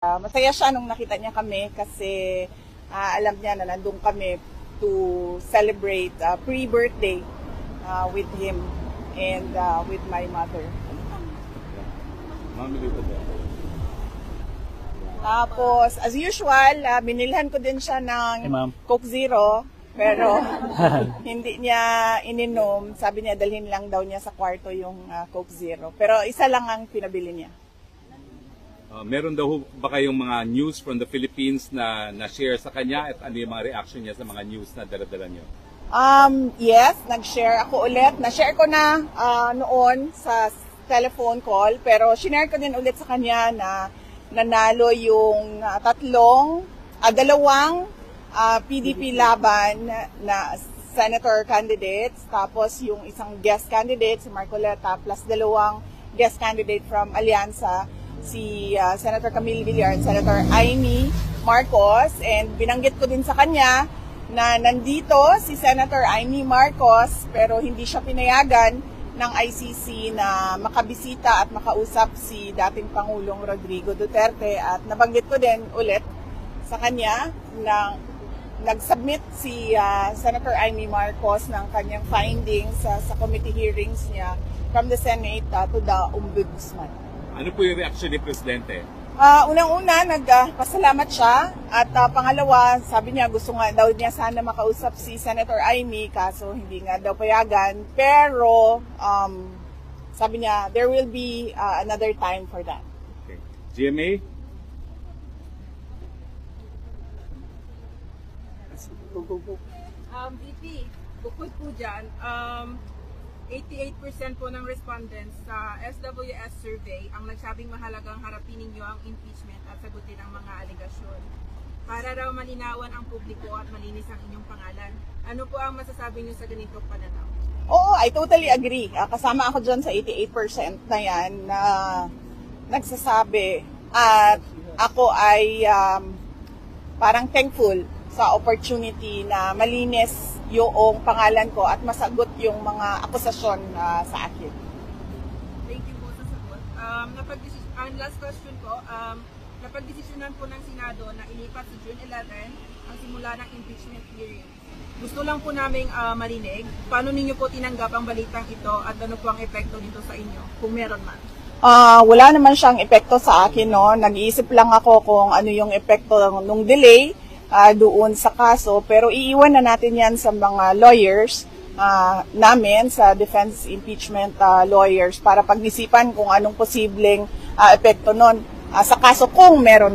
Masaya siya nung nakita niya kami kasi alam niya na nandun kami to celebrate pre-birthday with him and with my mother. Tapos, as usual, binilhan ko din siya ng Coke Zero, pero hindi niya ininom. Sabi niya, dalhin lang daw niya sa kwarto yung Coke Zero. Pero isa lang ang pinabili niya. Meron daw ba kayong mga news from the Philippines na na-share sa kanya at ano yung mga reaction niya sa mga news na dala-dala niyo? Yes, nag-share ako ulit. Na-share ko na noon sa telephone call, pero shinare ko din ulit sa kanya na nanalo yung dalawang PDP laban na senator candidates, tapos yung isang guest candidate, si Marcoleta, plus dalawang guest candidate from Alianza, si Senator Camille Villar and Senator Amy Marcos. And binanggit ko din sa kanya na nandito si Senator Amy Marcos pero hindi siya pinayagan ng ICC na makabisita at makausap si dating Pangulong Rodrigo Duterte. At nabanggit ko din ulit sa kanya na nag-submit si Senator Amy Marcos ng kanyang findings sa committee hearings niya from the Senate to the Ombudsman. Ano po yung reaction ni Presidente? Unang-una, nagpasalamat siya. At pangalawa, sabi niya gusto nga daw niya sana makausap si Senator Amy, kaso hindi nga daw payagan. Pero sabi niya, there will be another time for that. Okay. GMA? VP, bukod po dyan, 88% po ng respondents sa SWS survey ang nagsabing mahalagang harapin ninyo ang impeachment at sagutin ang mga alegasyon para raw malinawan ang publiko at malinis ang inyong pangalan. Ano po ang masasabi niyo sa ganitong pananaw? Oo, I totally agree. Kasama ako dyan sa 88% na yan na nagsasabi. At ako ay parang thankful sa opportunity na malinis yung pangalan ko at masagot yung mga akusasyon sa akin. Thank you po sa sagot. Last question po, napagdesisyonan po ng Senado na ilipat sa June 11 ang simula ng impeachment hearing. Gusto lang po namin marinig, paano ninyo po tinanggap ang balitang ito at ano po ang epekto nito sa inyo, kung meron man? Wala naman siyang epekto sa akin, no? Nag-iisip lang ako kung ano yung epekto ng delay doon sa kaso, pero iiwan na natin yan sa mga lawyers namin, sa defense impeachment lawyers, para pag-isipan kung anong posibleng epekto nun sa kaso kung meron.